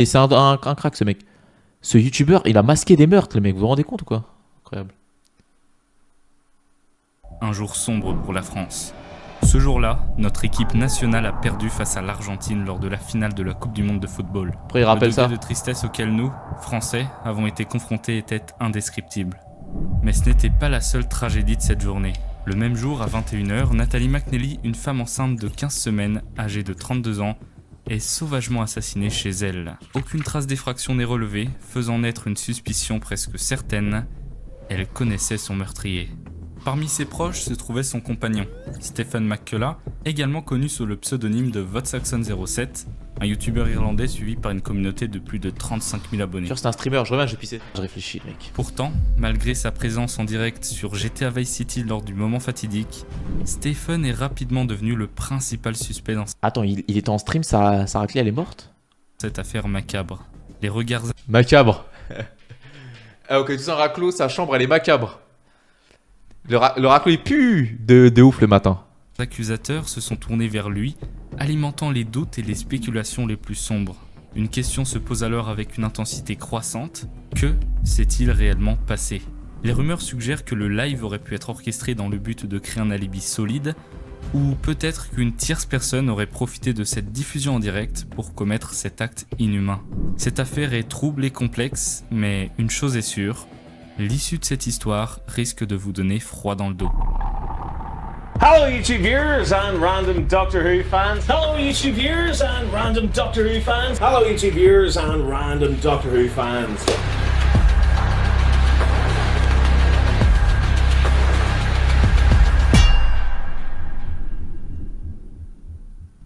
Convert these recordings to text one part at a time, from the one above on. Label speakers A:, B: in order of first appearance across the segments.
A: Et c'est un crack ce mec. Ce youtubeur, il a masqué des meurtres, les mecs, vous vous rendez compte ou quoi? Incroyable.
B: Un jour sombre pour la France. Ce jour-là, notre équipe nationale a perdu face à l'Argentine lors de la finale de la Coupe du Monde de football.
A: Après, il rappelle ça.
B: Le degré de tristesse auquel nous, Français, avons été confrontés était indescriptible. Mais ce n'était pas la seule tragédie de cette journée. Le même jour, à 21h, Nathalie McNeely, une femme enceinte de 15 semaines, âgée de 32 ans, est sauvagement assassinée chez elle. Aucune trace d'effraction n'est relevée, faisant naître une suspicion presque certaine. Elle connaissait son meurtrier. Parmi ses proches se trouvait son compagnon, Stephen McCullough, également connu sous le pseudonyme de VotSaxon07, un youtubeur irlandais suivi par une communauté de plus de 35 000 abonnés.
A: C'est un streamer, je reviens, je vais pisser. Je réfléchis, mec.
B: Pourtant, malgré sa présence en direct sur GTA Vice City lors du moment fatidique, Stephen est rapidement devenu le principal suspect dans
A: Attends, il était en stream, sa raclée, elle est morte?
B: cette affaire macabre. Les regards
A: Macabre. Ah, ok, tout ça, un raclo, sa chambre, elle est macabre. Le raclo, il pue de ouf le matin.
B: accusateurs se sont tournés vers lui, alimentant les doutes et les spéculations les plus sombres. Une question se pose alors avec une intensité croissante. Que s'est-il réellement passé? Les rumeurs suggèrent que le live aurait pu être orchestré dans le but de créer un alibi solide, ou peut-être qu'une tierce personne aurait profité de cette diffusion en direct pour commettre cet acte inhumain. Cette affaire est trouble et complexe, mais une chose est sûre, l'issue de cette histoire risque de vous donner froid dans le dos.
C: Hello YouTube viewers and random Doctor Who fans. Hello YouTube viewers and random Doctor Who fans. Hello YouTube viewers and random Doctor Who fans.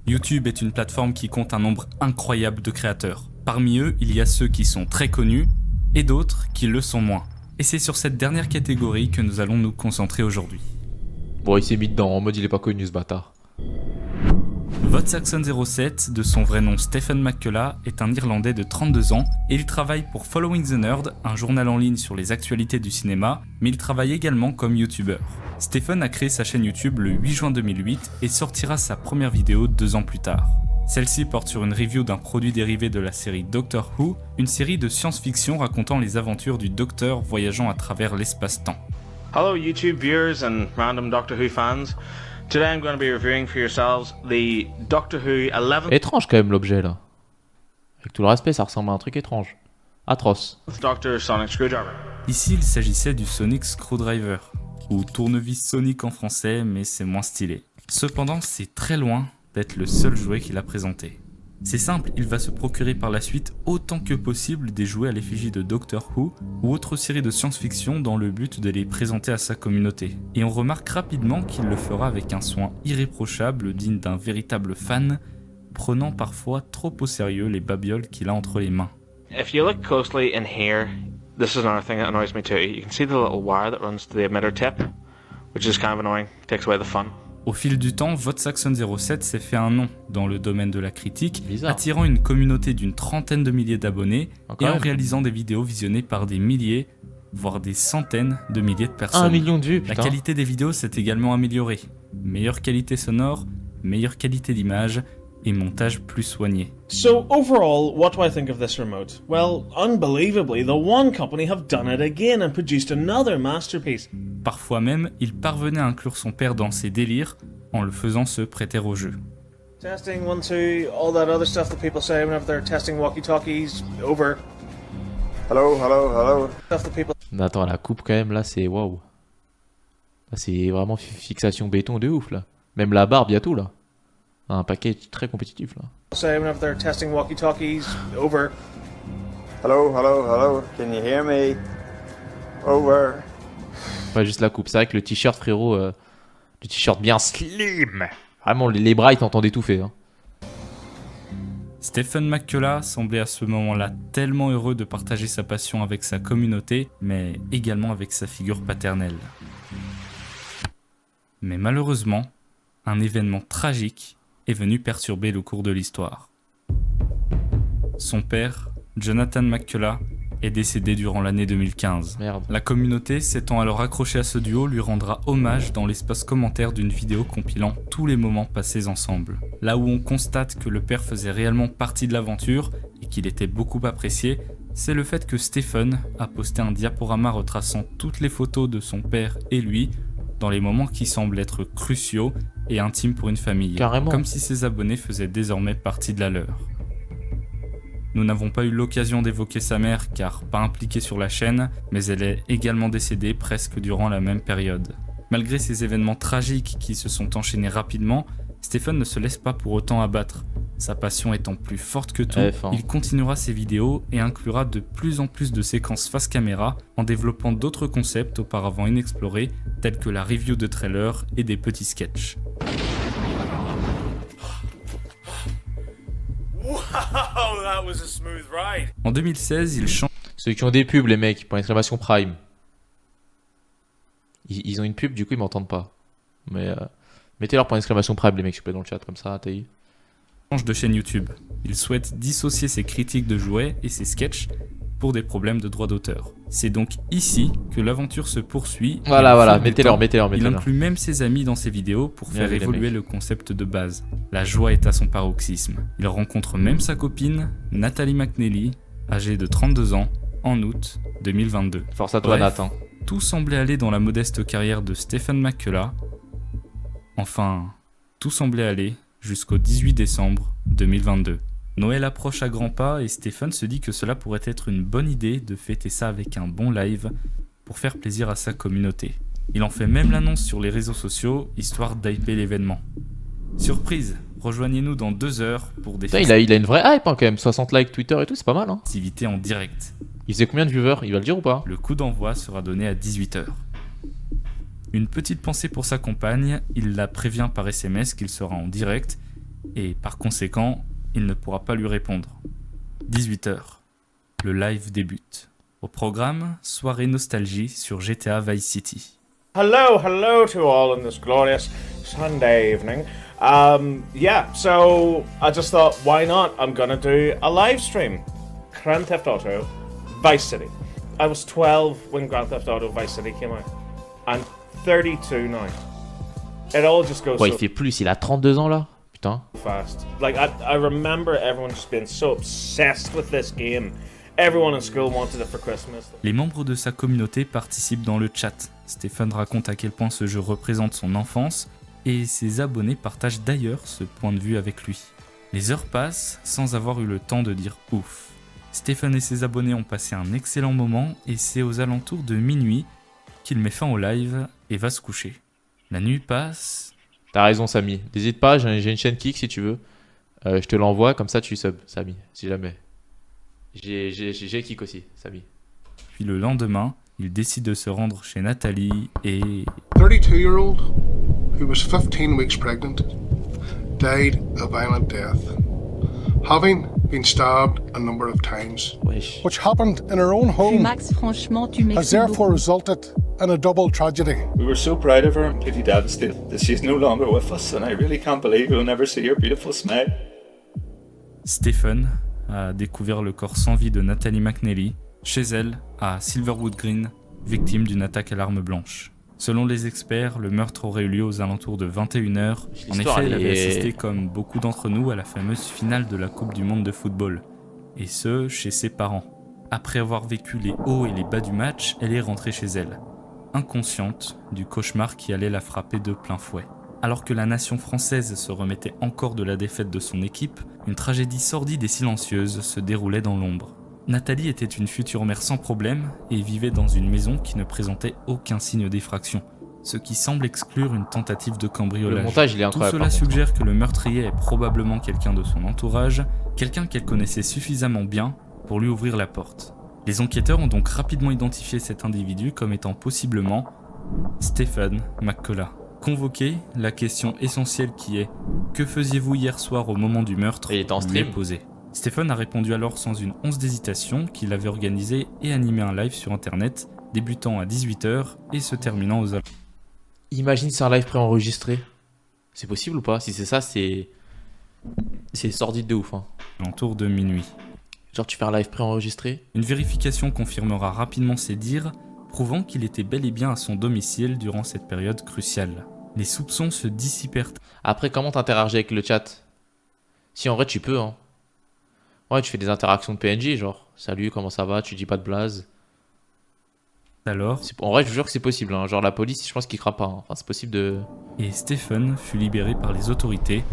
B: YouTube est une plateforme qui compte un nombre incroyable de créateurs. Parmi eux, il y a ceux qui sont très connus et d'autres qui le sont moins. Et c'est sur cette dernière catégorie que nous allons nous concentrer aujourd'hui.
A: Bon, il s'est mis dedans, en mode il est pas connu ce bâtard.
B: VotSaxon07, de son vrai nom Stephen McCullough, est un Irlandais de 32 ans et il travaille pour Following the Nerd, un journal en ligne sur les actualités du cinéma, mais il travaille également comme youtubeur. Stephen a créé sa chaîne YouTube le 8 juin 2008 et sortira sa première vidéo 2 ans plus tard. Celle-ci porte sur une review d'un produit dérivé de la série Doctor Who, une série de science-fiction racontant les aventures du Docteur voyageant à travers l'espace-temps.
C: Hello YouTube viewers and random Doctor Who fans. Today I'm going to be reviewing for yourselves the Doctor Who 11th
A: Étrange quand même l'objet là. Avec tout le respect, ça ressemble à un truc étrange. Atroce.
C: Doctor Sonic Screwdriver.
B: Ici, il s'agissait du Sonic Screwdriver, ou tournevis Sonic en français, mais c'est moins stylé. Cependant, c'est très loin d'être le seul jouet qu'il a présenté. C'est simple, il va se procurer par la suite autant que possible des jouets à l'effigie de Doctor Who ou autres séries de science-fiction dans le but de les présenter à sa communauté. Et on remarque rapidement qu'il le fera avec un soin irréprochable digne d'un véritable fan, prenant parfois trop au sérieux les babioles qu'il a entre les mains.
C: If you look closely in here, this is another thing that annoys me too. You can see the little wire that runs to the emitter tip, which is kind of annoying, takes away the fun.
B: Au fil du temps, VotSaxon07 s'est fait un nom dans le domaine de la critique,
A: Bizarre.
B: attirant une communauté d'une trentaine de milliers d'abonnés et en réalisant des vidéos visionnées par des milliers, voire des centaines de milliers de personnes.
A: 1 million de vues,
B: La
A: putain.
B: qualité des vidéos s'est également améliorée. Meilleure qualité sonore, meilleure qualité d'image et montage plus soigné.
D: So overall, what do I think of this remote? Well, unbelievably, the One Company have done it again and produced another masterpiece.
B: Parfois même, il parvenait à inclure son père dans ses délires en le faisant se prêter au jeu.
D: Testing 1, 2, all that other stuff that people say whenever they're testing walkie-talkies, over.
C: Hello, hello, hello.
D: Stuff that people
A: Mais attends, la coupe quand même là, c'est waouh. Là, c'est vraiment fixation béton de ouf là. Même la barbe, y a tout là. Un paquet très compétitif là.
D: say whenever they're testing walkie-talkies, over.
E: Hello, hello, hello. Can you hear me? Over.
A: Pas juste la coupe. C'est vrai que le t-shirt, frérot, le t-shirt bien slim. Vraiment, les bras, ils t'entendent étouffer. Hein.
B: Stephen McCullough semblait à ce moment-là tellement heureux de partager sa passion avec sa communauté, mais également avec sa figure paternelle. Mais malheureusement, un événement tragique est venu perturber le cours de l'histoire. Son père, Jonathan McCullough, est décédé durant l'année 2015.
A: Merde.
B: La communauté, s'étant alors accrochée à ce duo, lui rendra hommage dans l'espace commentaire d'une vidéo compilant tous les moments passés ensemble. Là où on constate que le père faisait réellement partie de l'aventure et qu'il était beaucoup apprécié, c'est le fait que Stephen a posté un diaporama retraçant toutes les photos de son père et lui dans les moments qui semblent être cruciaux et intimes pour une famille,
A: Carrément.
B: comme si ses abonnés faisaient désormais partie de la leur. Nous n'avons pas eu l'occasion d'évoquer sa mère car pas impliquée sur la chaîne, mais elle est également décédée presque durant la même période. Malgré ces événements tragiques qui se sont enchaînés rapidement, Stephen ne se laisse pas pour autant abattre. Sa passion étant plus forte que tout, il continuera ses vidéos et inclura de plus en plus de séquences face caméra en développant d'autres concepts auparavant inexplorés tels que la review de trailers et des petits sketchs.
C: Wow, that was a smooth ride.
B: En 2016, il change
A: Ceux qui ont des pubs, les mecs, pour l'exclamation Prime. Ils ont une pub, du coup ils m'entendent pas. Mais mettez-leur point d'exclamation Prime, les mecs, s'il vous plaît, dans le chat, comme ça, TI.
B: de chaîne YouTube. Il souhaite dissocier ses critiques de jouets et ses sketchs pour des problèmes de droit d'auteur. C'est donc ici que l'aventure se poursuit.
A: Voilà, mettez-leur.
B: Il inclut même ses amis dans ses vidéos pour faire évoluer le concept de base. La joie est à son paroxysme. Il rencontre même sa copine, Nathalie McNeely, âgée de 32 ans, en août 2022.
A: Force à toi,
B: Bref,
A: Nathan.
B: tout semblait aller dans la modeste carrière de Stephen McCullough. Enfin, tout semblait aller jusqu'au 18 décembre 2022. Noël approche à grands pas et Stephen se dit que cela pourrait être une bonne idée de fêter ça avec un bon live pour faire plaisir à sa communauté. Il en fait même l'annonce sur les réseaux sociaux, histoire d'hyper l'événement. Surprise, rejoignez-nous dans 2 heures pour des
A: Putain, il a une vraie hype hein, quand même, 60 likes Twitter et tout, c'est pas mal. Hein.
B: festivités en direct.
A: Il faisait combien de viewers? Il va le dire ou pas?
B: Le coup d'envoi sera donné à 18h. Une petite pensée pour sa compagne, il la prévient par SMS qu'il sera en direct et par conséquent, il ne pourra pas lui répondre. 18h. Le live débute. Au programme, soirée nostalgie sur GTA Vice City.
C: Hello to all on this glorious Sunday evening. Yeah, so I just thought, why not? I'm gonna do a live stream. Grand Theft Auto, Vice City. I was 12 when Grand Theft Auto Vice City came out. I'm 32 now. It all just goes
A: Ouais, il
C: so
A: fait plus, il a 32 ans là. Putain.
C: fast. Like, I remember everyone just being so obsessed with this game. Everyone in school wanted it for Christmas.
B: Les membres de sa communauté participent dans le chat. Stephen raconte à quel point ce jeu représente son enfance et ses abonnés partagent d'ailleurs ce point de vue avec lui. Les heures passent sans avoir eu le temps de dire ouf. Stephen et ses abonnés ont passé un excellent moment et c'est aux alentours de minuit qu'il met fin au live et va se coucher. La nuit passe.
A: T'as raison, Samy. N'hésite pas, j'ai une chaîne Kik si tu veux. Je te l'envoie, comme ça tu sub, Samy, si jamais. J'ai Kik aussi, Samy.
B: Puis le lendemain, il décide de se rendre chez Nathalie et...
F: 32-year-old who was 15 weeks pregnant died a violent death, having been stabbed a number of times,
A: Wesh.
F: which happened in her own home,
G: Max, franchement, tu
F: has
G: m'excites
F: therefore
G: beaucoup.
F: resulted in a double tragedy.
E: We were so proud of her and pretty devastated that she's no longer with us, and I really can't believe we'll never see her beautiful smile.
B: Stephen a découvert le corps sans vie de Nathalie McNeely chez elle à Silverwood Green, victime d'une attaque à l'arme blanche. Selon les experts, le meurtre aurait eu lieu aux alentours de 21h. En
A: L'histoire,
B: effet, elle
A: elle
B: avait
A: est-
B: assisté comme beaucoup d'entre nous à la fameuse finale de la Coupe du Monde de football, et ce, chez ses parents. Après avoir vécu les hauts et les bas du match, elle est rentrée chez elle, inconsciente du cauchemar qui allait la frapper de plein fouet. Alors que la nation française se remettait encore de la défaite de son équipe, une tragédie sordide et silencieuse se déroulait dans l'ombre. Nathalie était une future mère sans problème et vivait dans une maison qui ne présentait aucun signe d'effraction, ce qui semble exclure une tentative de cambriolage.
A: Le montage, il est
B: Tout
A: incroyable.
B: cela
A: par contre.
B: suggère que le meurtrier est probablement quelqu'un de son entourage, quelqu'un qu'elle connaissait suffisamment bien pour lui ouvrir la porte. Les enquêteurs ont donc rapidement identifié cet individu comme étant possiblement Stephen McCullough. Convoqué, la question essentielle qui est « Que faisiez-vous hier soir au moment du meurtre ?»
A: Et il était en
B: lui est
A: stream.
B: posée. Stephen a répondu alors sans une once d'hésitation qu'il avait organisé et animé un live sur internet débutant à 18h et se terminant aux
A: Imagine c'est un live préenregistré. C'est possible ou pas? Si c'est ça, c'est sordide de ouf. Hein.
B: alentours de minuit.
A: Genre tu fais un live préenregistré.
B: Une vérification confirmera rapidement ses dires, prouvant qu'il était bel et bien à son domicile durant cette période cruciale. Les soupçons se dissipèrent.
A: Après, comment t'interagis avec le chat? Si en vrai tu peux, hein. Ouais, tu fais des interactions de PNJ, genre, salut, comment ça va, tu dis pas de blaze.
B: Alors,
A: En vrai, je vous jure que c'est possible, hein. Genre la police, je pense qu'ils croient pas, hein. Enfin, c'est possible de...
B: et Stephen fut libéré par les autorités.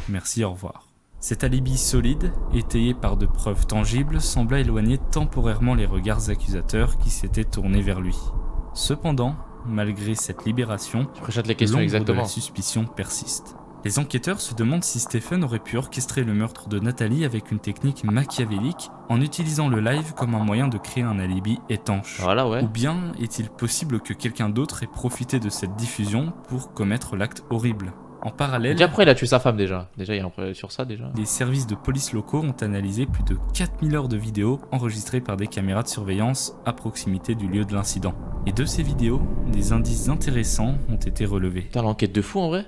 B: Merci, au revoir. Cet alibi solide, étayé par de preuves tangibles, sembla éloigner temporairement les regards accusateurs qui s'étaient tournés vers lui. Cependant, malgré cette libération,
A: Je rejette les questions
B: l'ombre de
A: exactement.
B: la suspicion persiste. Les enquêteurs se demandent si Stephen aurait pu orchestrer le meurtre de Nathalie avec une technique machiavélique en utilisant le live comme un moyen de créer un alibi étanche.
A: Voilà, ouais.
B: Ou bien est-il possible que quelqu'un d'autre ait profité de cette diffusion pour commettre l'acte horrible? En parallèle,
A: Déjà, après, il a tué sa femme, déjà. Déjà, il y a un problème sur ça, déjà.
B: les services de police locaux ont analysé plus de 4000 heures de vidéos enregistrées par des caméras de surveillance à proximité du lieu de l'incident. Et de ces vidéos, des indices intéressants ont été relevés.
A: Putain, l'enquête de fou, en vrai.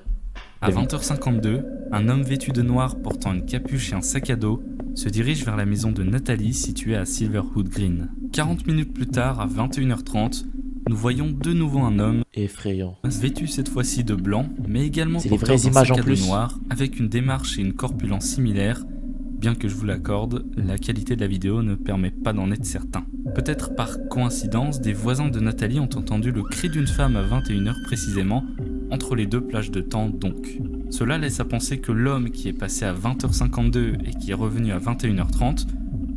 B: À 20h52, un homme vêtu de noir portant une capuche et un sac à dos se dirige vers la maison de Nathalie située à Silverwood Green. 40 minutes plus tard, à 21h30, nous voyons de nouveau un homme
A: Effrayant.
B: vêtu cette fois-ci de blanc, mais également
A: C'est les
B: porteur
A: vraies
B: d'un
A: images
B: sac
A: en
B: à dos
A: plus.
B: noir, avec une démarche et une corpulence similaires. Bien que je vous l'accorde, la qualité de la vidéo ne permet pas d'en être certain. Peut-être par coïncidence, des voisins de Nathalie ont entendu le cri d'une femme à 21h précisément, entre les deux plages de temps donc. Cela laisse à penser que l'homme qui est passé à 20h52 et qui est revenu à 21h30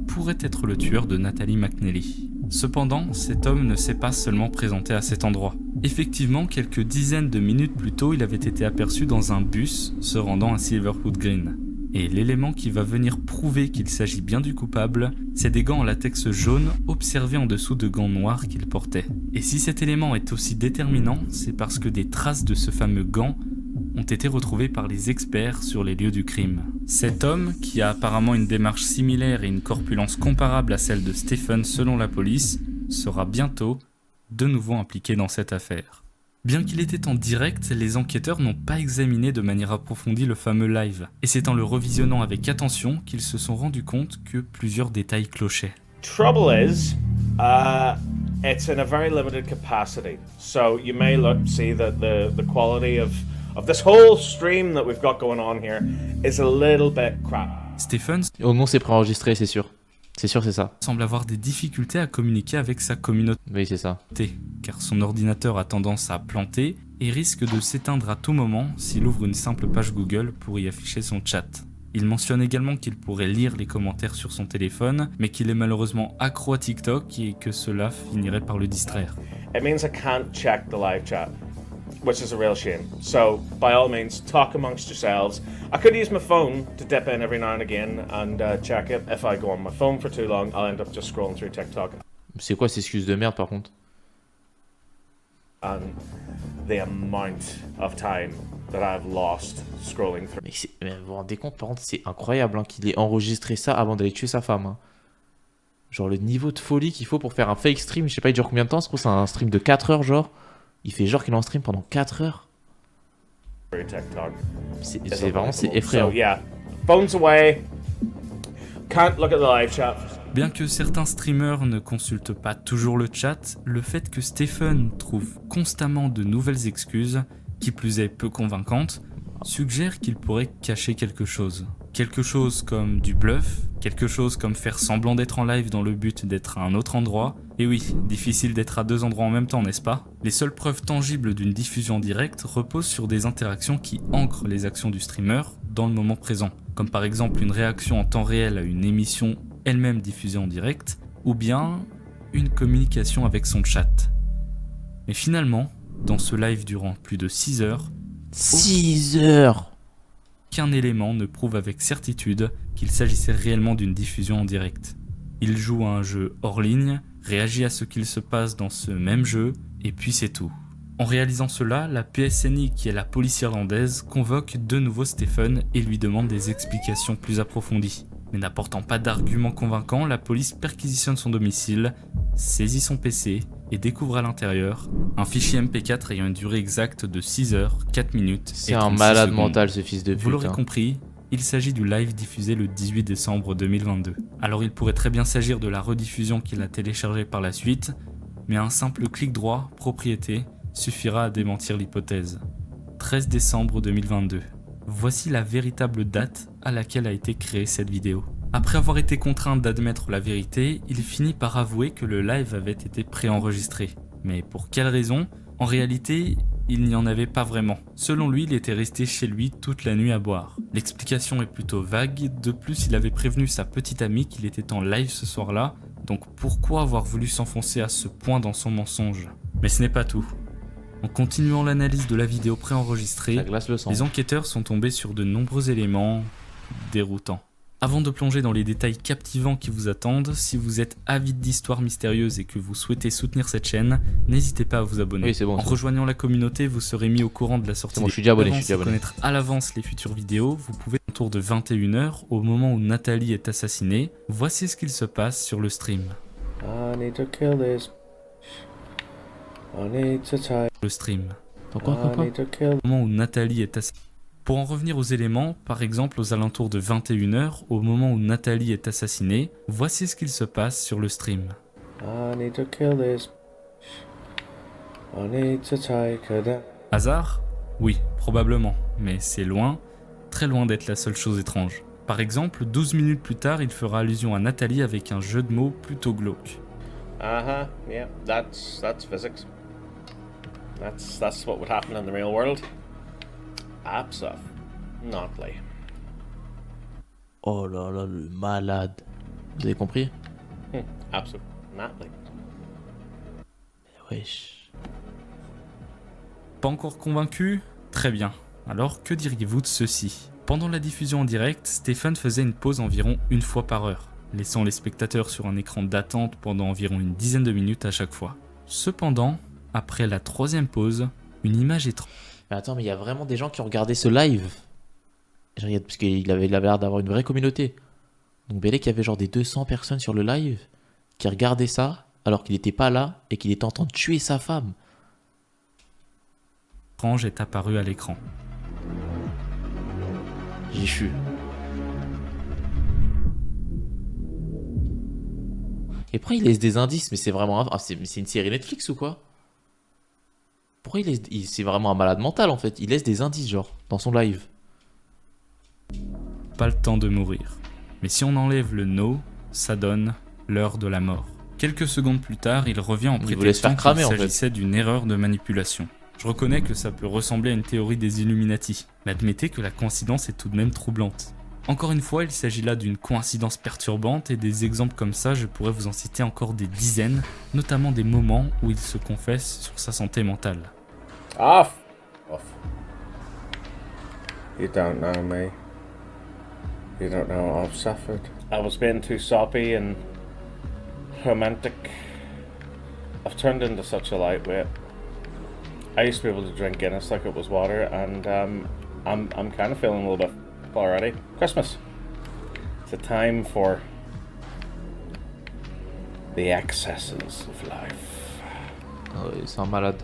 B: pourrait être le tueur de Nathalie McNeely. Cependant, cet homme ne s'est pas seulement présenté à cet endroit. Effectivement, quelques dizaines de minutes plus tôt, il avait été aperçu dans un bus se rendant à Silverwood Green. Et l'élément qui va venir prouver qu'il s'agit bien du coupable, c'est des gants en latex jaune observés en dessous de gants noirs qu'il portait. Et si cet élément est aussi déterminant, c'est parce que des traces de ce fameux gant ont été retrouvées par les experts sur les lieux du crime. Cet homme, qui a apparemment une démarche similaire et une corpulence comparable à celle de Stephen selon la police, sera bientôt de nouveau impliqué dans cette affaire. Bien qu'il était en direct, les enquêteurs n'ont pas examiné de manière approfondie le fameux live. Et c'est en le revisionnant avec attention qu'ils se sont rendus compte que plusieurs détails clochaient.
C: Trouble is, it's in a very limited capacity. So you may see that the quality of this whole stream that we've got going on here is a little bit crap.
B: Stephen
A: Au nom, c'est préenregistré, c'est sûr. C'est sûr, c'est ça.
B: semble avoir des difficultés à communiquer avec sa communauté,
A: Oui, c'est ça.
B: car son ordinateur a tendance à planter et risque de s'éteindre à tout moment s'il ouvre une simple page Google pour y afficher son chat. Il mentionne également qu'il pourrait lire les commentaires sur son téléphone, mais qu'il est malheureusement accro à TikTok et que cela finirait par le distraire.
C: It means I can't check the live chat, which is a real shame. So, by all means, talk amongst yourselves. I could use my phone to dip in every now and again and check it. If I go on my phone for too long, I'll end up just scrolling through TikTok.
A: C'est quoi ces excuses de merde, par contre?
C: And the amount of time that I've lost scrolling through.
A: Mais vous vous rendez compte, par contre, c'est incroyable hein, qu'il ait enregistré ça avant d'aller tuer sa femme. Hein. Genre le niveau de folie qu'il faut pour faire un fake stream, je sais pas, il dure combien de temps? Je trouve que c'est un stream de 4 heures, genre. Il fait genre qu'il est en stream pendant 4 heures.
C: TikTok.
A: C'est vraiment, c'est effrayant.
C: So yeah, phones away. Can't look at the live chat.
B: Bien que certains streamers ne consultent pas toujours le chat, le fait que Stephen trouve constamment de nouvelles excuses, qui plus est peu convaincantes, suggère qu'il pourrait cacher quelque chose. Quelque chose comme du bluff, quelque chose comme faire semblant d'être en live dans le but d'être à un autre endroit. Et oui, difficile d'être à deux endroits en même temps, n'est-ce pas? Les seules preuves tangibles d'une diffusion directe reposent sur des interactions qui ancrent les actions du streamer dans le moment présent, comme par exemple une réaction en temps réel à une émission elle-même diffusée en direct, ou bien une communication avec son chat. Mais finalement, dans ce live durant plus de 6 heures,
A: 6 heures!
B: aucun élément ne prouve avec certitude qu'il s'agissait réellement d'une diffusion en direct. Il joue à un jeu hors ligne, réagit à ce qu'il se passe dans ce même jeu, et puis c'est tout. En réalisant cela, la PSNI, qui est la police irlandaise, convoque de nouveau Stephen et lui demande des explications plus approfondies. Mais n'apportant pas d'arguments convaincants, la police perquisitionne son domicile, saisit son PC et découvre à l'intérieur un fichier MP4 ayant une durée exacte de 6 heures, 4 minutes
A: C'est
B: et
A: un
B: 36
A: malade
B: secondes.
A: mental, ce fils de pute.
B: Vous l'aurez
A: hein.
B: compris, il s'agit du live diffusé le 18 décembre 2022. Alors il pourrait très bien s'agir de la rediffusion qu'il a téléchargée par la suite, mais un simple clic droit, propriété, suffira à démentir l'hypothèse. 13 décembre 2022. Voici la véritable date à laquelle a été créée cette vidéo. Après avoir été contraint d'admettre la vérité, il finit par avouer que le live avait été préenregistré. Mais pour quelle raison? En réalité, il n'y en avait pas vraiment. Selon lui, il était resté chez lui toute la nuit à boire. L'explication est plutôt vague, de plus il avait prévenu sa petite amie qu'il était en live ce soir-là, donc pourquoi avoir voulu s'enfoncer à ce point dans son mensonge? Mais ce n'est pas tout. En continuant l'analyse de la vidéo préenregistrée,
A: Ça glace le sang.
B: les enquêteurs sont tombés sur de nombreux éléments déroutants. Avant de plonger dans les détails captivants qui vous attendent, si vous êtes avide d'histoires mystérieuses et que vous souhaitez soutenir cette chaîne, n'hésitez pas à vous abonner.
A: Oui, c'est bon.
B: En rejoignant la communauté, vous serez mis au courant de la sortie
A: C'est bon,
B: des
A: je suis déjà abonné,
B: conférences
A: je suis déjà
B: et
A: abonné.
B: connaître à l'avance les futures vidéos. Vous pouvez, autour de 21h, au moment où Nathalie est assassinée, voici ce qu'il se passe sur le stream.
C: I need to kill this. I need to tie.
B: Le stream.
A: Pourquoi,
C: I
A: quoi
C: need to kill.
B: Au moment où Nathalie est assassinée. Pour en revenir aux éléments, par exemple aux alentours de 21h, au moment où Nathalie est assassinée, voici ce qu'il se passe sur le stream.
C: I need to kill this. I need to take her down.
B: Hasard? Oui, probablement, mais c'est loin, très loin d'être la seule chose étrange. Par exemple, 12 minutes plus tard, il fera allusion à Nathalie avec un jeu de mots plutôt glauque.
C: Uh-huh, yeah, that's physics. That's what would happen in the real world. Absolutely.
A: Oh là là, le malade. Vous avez compris?
C: Absolutely.
A: Wesh.
B: Pas encore convaincu? Très bien. Alors, que diriez-vous de ceci? Pendant la diffusion en direct, Stephen faisait une pause environ une fois par heure, laissant les spectateurs sur un écran d'attente pendant environ une dizaine de minutes à chaque fois. Cependant, après la troisième pause, une image étrange.
A: Mais attends, mais il y a vraiment des gens qui ont regardé ce live. Parce qu'il avait l'air d'avoir une vraie communauté. Donc Bélec, il y avait genre des 200 personnes sur le live qui regardaient ça alors qu'il n'était pas là et qu'il était en train de tuer sa femme.
B: est apparu à l'écran.
A: J'y suis. Et pourquoi il laisse des indices? Mais c'est vraiment... c'est une série Netflix ou quoi? Pourquoi c'est vraiment un malade mental en fait. Il laisse des indices genre dans son live.
B: Pas le temps de mourir. Mais si on enlève le no, ça donne l'heure de la mort. Quelques secondes plus tard, il revient en
A: voulait se faire
B: prétextant
A: cramer,
B: qu'il
A: en fait.
B: s'agissait d'une erreur de manipulation. Je reconnais que ça peut ressembler à une théorie des Illuminati, mais admettez que la coïncidence est tout de même troublante. Encore une fois, il s'agit là d'une coïncidence perturbante et des exemples comme ça, je pourrais vous en citer encore des dizaines, notamment des moments où il se confesse sur sa santé mentale.
C: Off. You don't know me. You don't know what I've suffered. I was being too soppy and romantic. I've turned into such a lightweight. I used to be able to drink Guinness like it was water, and I'm kind of feeling a little bit already. Christmas. It's a time for the excesses of life.
A: Ah ouais, c'est un malade.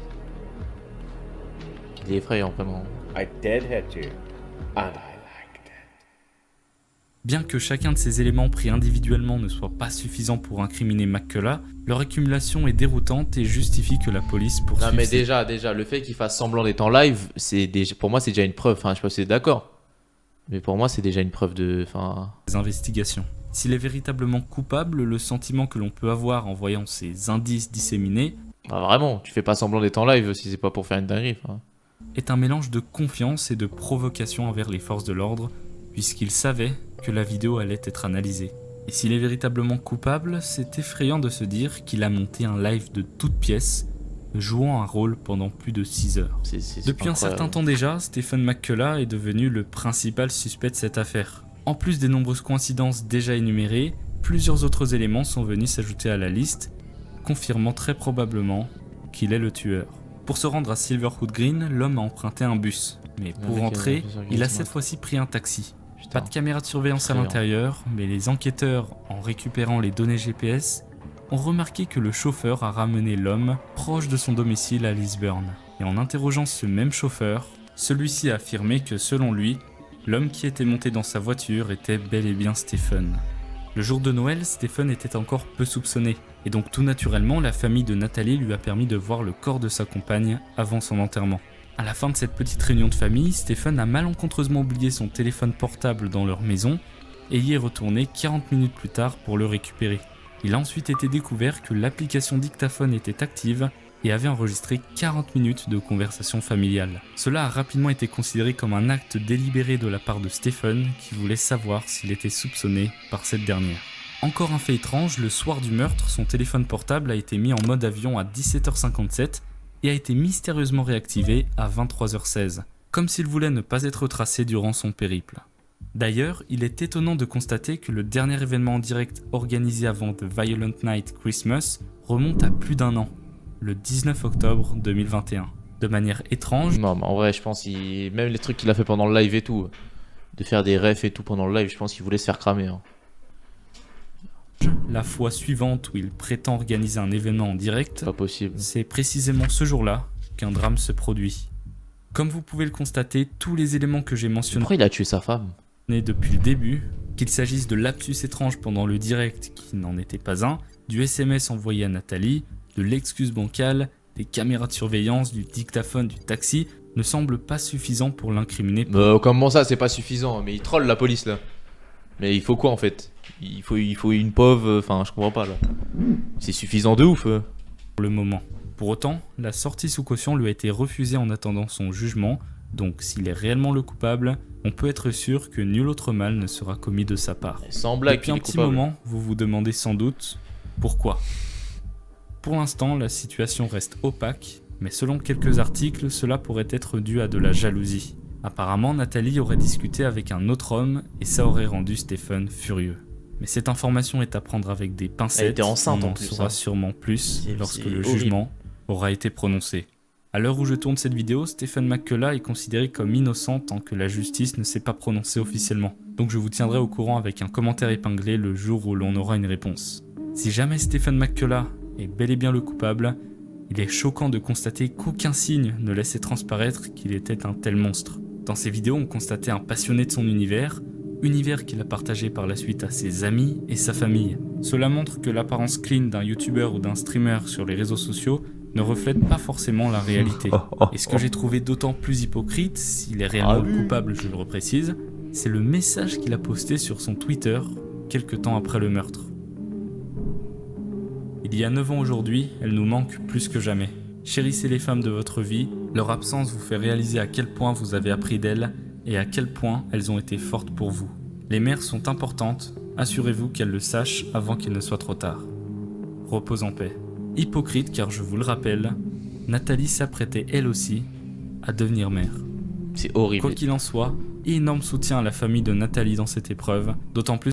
A: Il est effrayant vraiment.
C: I did hit you, and I liked it.
B: Bien que chacun de ces éléments pris individuellement ne soit pas suffisant pour incriminer McCullough, leur accumulation est déroutante et justifie que la police poursuive.
A: Non mais
B: ses
A: déjà, le fait qu'il fasse semblant d'être en live, pour moi c'est déjà une preuve. Enfin, je sais pas si vous êtes d'accord. Mais pour moi c'est déjà une preuve de...
B: investigations. S'il est véritablement coupable, le sentiment que l'on peut avoir en voyant ces indices disséminés
A: Bah, vraiment, tu fais pas semblant d'être en live si c'est pas pour faire une dinguerie.
B: est un mélange de confiance et de provocation envers les forces de l'ordre, puisqu'il savait que la vidéo allait être analysée. Et s'il est véritablement coupable, c'est effrayant de se dire qu'il a monté un live de toutes pièces, jouant un rôle pendant plus de 6 heures. Depuis un certain temps déjà, Stephen McCullough est devenu le principal suspect de cette affaire. En plus des nombreuses coïncidences déjà énumérées, plusieurs autres éléments sont venus s'ajouter à la liste, confirmant très probablement qu'il est le tueur. Pour se rendre à Silverwood Green, l'homme a emprunté un bus, mais pour rentrer, il a cette fois-ci pris un taxi. Pas de caméra de surveillance à l'intérieur, mais les enquêteurs, en récupérant les données GPS, ont remarqué que le chauffeur a ramené l'homme proche de son domicile à Lisburn. Et en interrogeant ce même chauffeur, celui-ci a affirmé que selon lui, l'homme qui était monté dans sa voiture était bel et bien Stephen. Le jour de Noël, Stephen était encore peu soupçonné, et donc tout naturellement, la famille de Nathalie lui a permis de voir le corps de sa compagne avant son enterrement. À la fin de cette petite réunion de famille, Stephen a malencontreusement oublié son téléphone portable dans leur maison, et y est retourné 40 minutes plus tard pour le récupérer. Il a ensuite été découvert que l'application dictaphone était active et avait enregistré 40 minutes de conversation familiale. Cela a rapidement été considéré comme un acte délibéré de la part de Stephen qui voulait savoir s'il était soupçonné par cette dernière. Encore un fait étrange, le soir du meurtre, son téléphone portable a été mis en mode avion à 17h57 et a été mystérieusement réactivé à 23h16, comme s'il voulait ne pas être tracé durant son périple. D'ailleurs, il est étonnant de constater que le dernier événement en direct organisé avant The Violent Night Christmas remonte à plus d'1 an, le 19 octobre 2021. De manière étrange,
A: Non, mais en vrai, je pense même les trucs qu'il a fait pendant le live et tout, de faire des refs et tout pendant le live, je pense qu'il voulait se faire cramer. Hein.
B: la fois suivante où il prétend organiser un événement en direct,
A: C'est pas possible.
B: c'est précisément ce jour-là qu'un drame se produit. Comme vous pouvez le constater, tous les éléments que j'ai mentionnés
A: Pourquoi il a tué sa femme?
B: depuis le début, qu'il s'agisse de lapsus étrange pendant le direct qui n'en était pas un, du SMS envoyé à Nathalie, de l'excuse bancale, des caméras de surveillance, du dictaphone, du taxi, ne semblent pas suffisants pour l'incriminer.
A: Comment ça, c'est pas suffisant? Mais il troll la police là. Mais il faut quoi en fait? Il faut une pauvre. Enfin, je comprends pas là. C'est suffisant de ouf.
B: Pour le moment. Pour autant, la sortie sous caution lui a été refusée en attendant son jugement, donc s'il est réellement le coupable, on peut être sûr que nul autre mal ne sera commis de sa part.
A: Sans blague,
B: Depuis
A: il
B: un
A: est
B: petit
A: coupable.
B: moment, vous vous demandez sans doute pourquoi. Pour l'instant, la situation reste opaque, mais selon quelques articles, cela pourrait être dû à de la jalousie. Apparemment, Nathalie aurait discuté avec un autre homme et ça aurait rendu Stephen furieux. Mais cette information est à prendre avec des pincettes.
A: Elle était enceinte
B: on
A: en
B: en
A: plus,
B: saura
A: hein.
B: sûrement plus
A: C'est
B: lorsque le
A: horrible.
B: jugement aura été prononcé. À l'heure où je tourne cette vidéo, Stephen McCullough est considéré comme innocent tant que la justice ne s'est pas prononcée officiellement. Donc je vous tiendrai au courant avec un commentaire épinglé le jour où l'on aura une réponse. Si jamais Stephen McCullough est bel et bien le coupable, il est choquant de constater qu'aucun signe ne laissait transparaître qu'il était un tel monstre. Dans ces vidéos, on constatait un passionné de son univers qu'il a partagé par la suite à ses amis et sa famille. Cela montre que l'apparence clean d'un youtubeur ou d'un streamer sur les réseaux sociaux ne reflète pas forcément la réalité. Et ce que j'ai trouvé d'autant plus hypocrite, s'il est réellement le coupable, je le reprécise, c'est le message qu'il a posté sur son Twitter quelques temps après le meurtre. Il y a 9 ans aujourd'hui, elle nous manque plus que jamais. Chérissez les femmes de votre vie, leur absence vous fait réaliser à quel point vous avez appris d'elles et à quel point elles ont été fortes pour vous. Les mères sont importantes, assurez-vous qu'elles le sachent avant qu'il ne soit trop tard. Repose en paix. Hypocrite car je vous le rappelle, Nathalie s'apprêtait elle aussi à devenir mère.
A: C'est horrible.
B: Quoi qu'il en soit, énorme soutien à la famille de Nathalie dans cette épreuve, d'autant plus